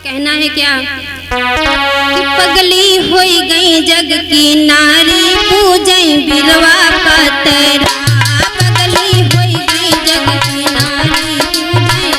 कहना है क्या कि पगली होई गई जग की नारी पूजई बिरवा पतरा। पगली होई गई जग की नारी पूजई।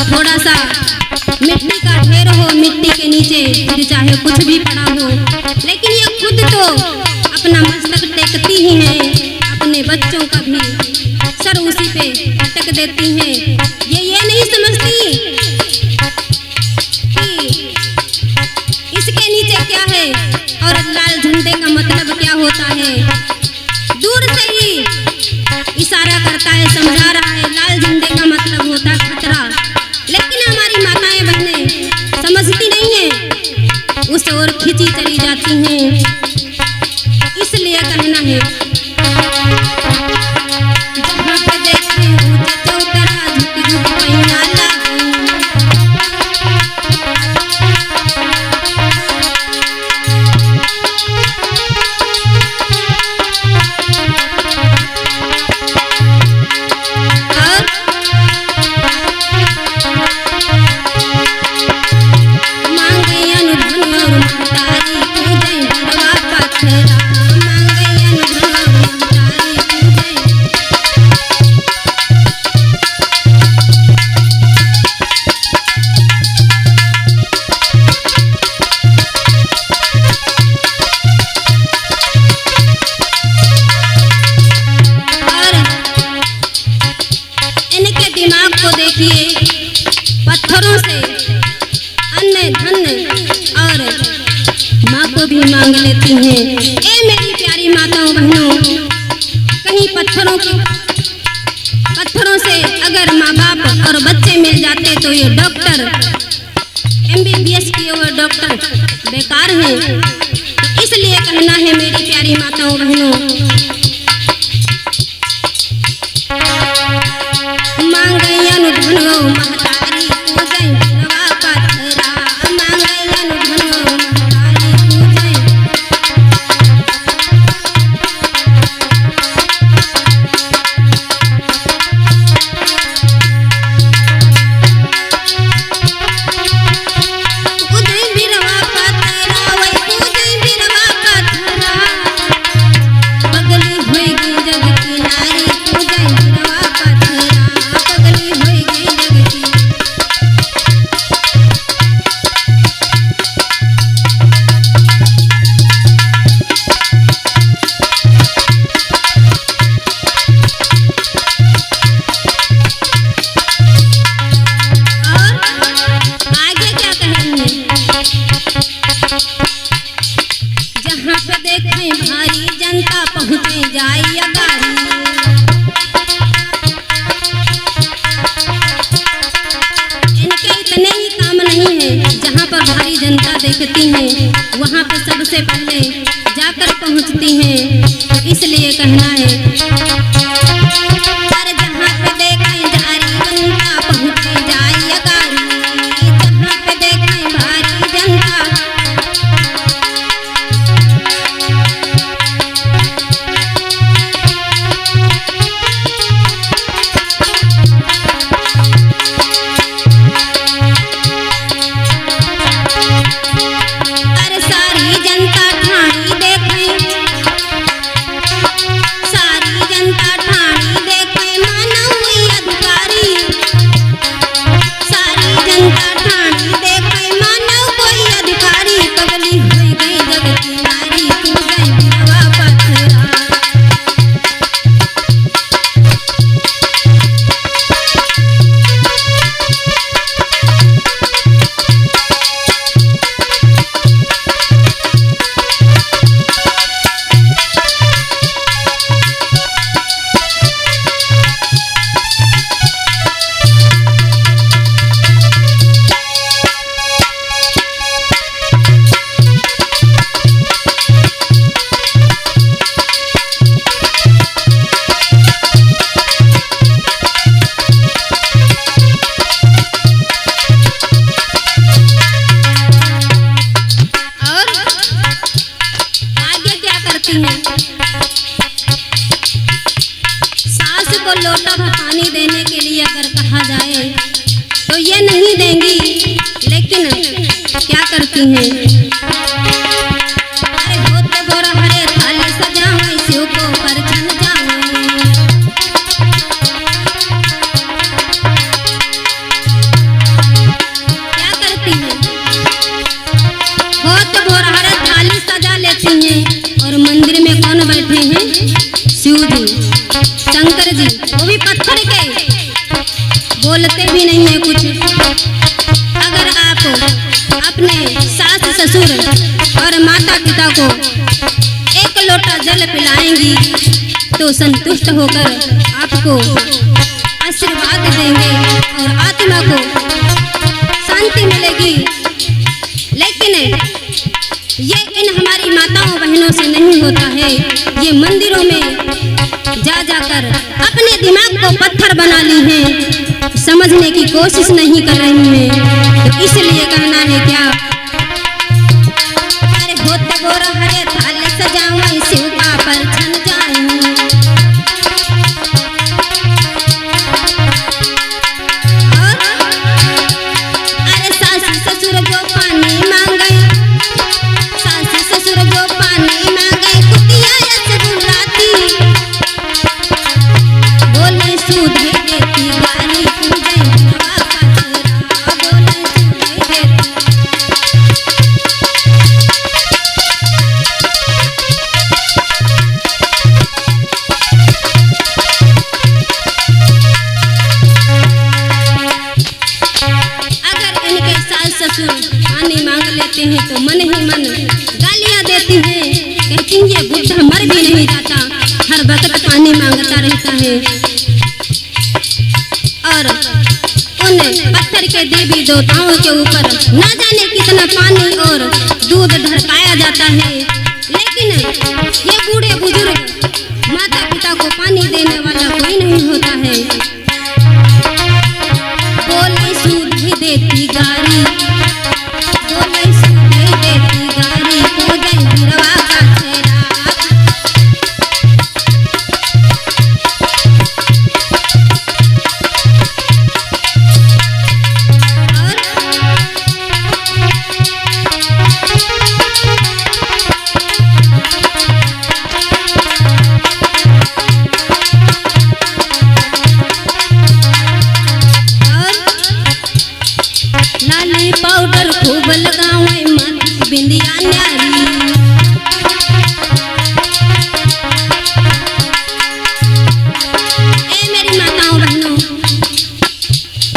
थोड़ा सा मिट्टी का ढेर हो, मिट्टी के नीचे फिर चाहे कुछ भी पड़ा हो, लेकिन ये खुद तो अपना मस्तक टेकती ही हैं, अपने बच्चों का भी सर उसी पे अटक देती हैं। ये नहीं समझती कि इसके नीचे क्या है और लाल झंडे का मतलब क्या होता है। दूर से ही इशारा करता है, समझा रहा है लाल झंडे का मतलब होता है खतरा, लेकिन हमारी माताएं बहनें समझती नहीं हैं, उस ओर खींची चली जाती हैं। इसलिए कहना है जहाँ पे देखे ऊंचे चौतरा झुक झुक पैया लागी। पत्थरों से अन्न धन और माँ को भी मांग लेती हैं। ए मेरी प्यारी माताओं बहनों, कहीं पत्थरों से अगर माँ बाप और बच्चे मिल जाते तो ये डॉक्टर MBBS किए हुए डॉक्टर बेकार हैं। तो इसलिए कहना है मेरी प्यारी माताओं बहनों, मांगयन धनो महतारी पूजय बिरवा पतरा। मांगयन धनो महतारी पूजय। पूजय बिरवा पतरा, वही पूजय बिरवा पतरा। पगली होएगी जग की नारी पूजय बिरवा पतरा। पगली होएगी जग की जनता देखती है वहाँ पे सबसे पहले जाकर पहुँचती हैं। तो इसलिए कहना है, अरे जहाँ पे देखें जारी जनता पहुँच जाए अगारी, जहाँ पे देखें भारी जनता। अरे सारी जनता ठाणी देखें, सारी जनता ठाणी देखें मानव हुई अधिकारी, सारी जनता ठाणी देखें मानव कोई अधिकारी। पगली हुई गई जगत की नारी, तू गई बिरवा पथरा। सास को लोटा भर पानी देने के लिए अगर कहा जाए तो ये नहीं देंगी, लेकिन क्या करती हैं, अरे होते बोरा हरे थाली सजाऊं शिव को परछन जाऊं। क्या करती हैं, होते बोरा हरे थाली सजा लेती हैं। और मंदिर में कौन बैठे हैं, शिव जी, शंकर जी, वो भी पत्थर के, बोलते भी नहीं है कुछ। अगर आप अपने सास ससुर और माता पिता को एक लोटा जल पिलाएंगी तो संतुष्ट होकर आपको आशीर्वाद देंगे और आत्मा को शांति मिलेगी। लेकिन ये इन हमारी माताओं बहनों से नहीं होता है। ये मंदिरों में जा जाकर अपने दिमाग को पत्थर बना ली हैं, समझने की कोशिश नहीं कर रही हैं। तो इसलिए कहना है क्या, अरे होते बोरा हरे थाली सजाऊं शिव का परछन जाऊं। और अरे सास ससुर जो पानी मांगे, सास ससुर जो पानी मांगे, कुटिया रसगुल्लाती, बोले सूधे देती गारी, पूजे बिरवा पथरा, बोले सूधे देती। अगर इनके सास ससुर पानी मांग लेते हैं तो मन ही मन गालियां देती हैं, कहती हैं ये बुढ़ा मर भी नहीं जाता, हर वक्त पानी मांगता रहता है। और उन पत्थर के देवी देवताओं के ऊपर ना जाने कितना पानी और दूध ढरकाया जाता है, लेकिन ये बूढ़े बुजुर्ग माता पिता को पानी देने वाला कोई नहीं होता है। बोले सूधे देती गारी, बोले सूधे देती गारी, पूजे बिरवा पथरा। लाली पाउडर खूब लगावे माथे बिंदिया न्यारी, ए मेरी माताओं बहनों,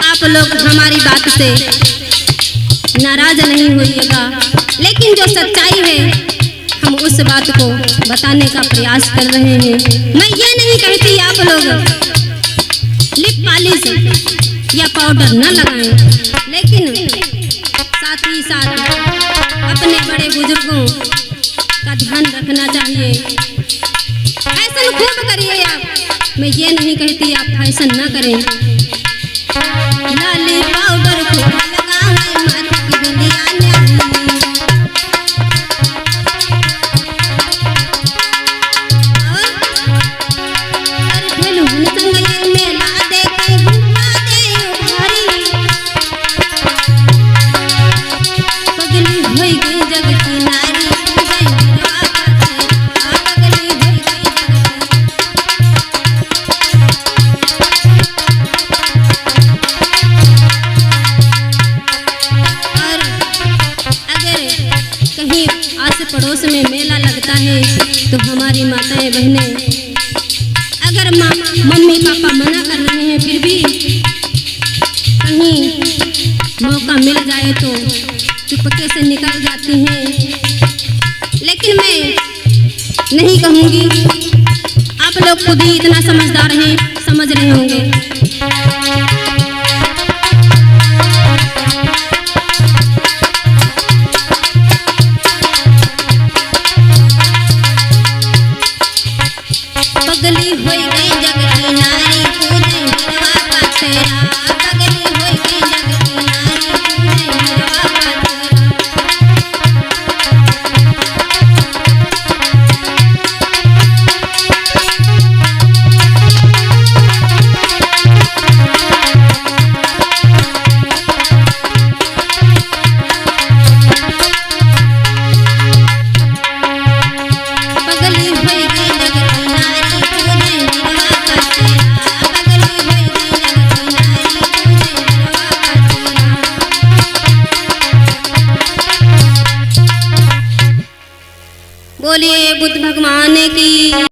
आप लोग हमारी बात से नाराज नहीं होइएगा, लेकिन जो सच्चाई है हम उस बात को बताने का प्रयास कर रहे हैं। मैं ये नहीं कहती आप लोग लिप पॉलिश या पाउडर न लगाएं, लेकिन साथ ही साथ ध्यान रखना चाहिए। फैशन खूब करिए आप, मैं ये नहीं कहती आप फैशन ना करें। लाली पाउडर खूब लगाए, माथे की बिंदिया नहीं। और ढेलुन संग ये मेला देखे घुमा दे उधारी। पगली होई गई जग की नारी, पगली होई गई जग और अगर कहीं आस पड़ोस में मेला लगता है तो हमारी माताएं बहनें, अगर मम्मी पापा मना कर रहे हैं फिर भी कहीं मौका मिल जाए तो चुपके से निकल जाती हैं। लेकिन मैं नहीं कहूँगी, आप लोग खुद ही इतना समझदार हैं, समझ रहे होंगे। पगली होई गई जग की नारी, पूजे हिरवा का तेरा। पगली होई गई जग की नारी, पूजे हिरवा का तेरा। पगली होई गई जग की नारी, पूजे हिरवा का तेरा। पगली होई गई जग की नारी, पूजे हिरवा का तेरा। बोलिए बुद्ध भगवान की।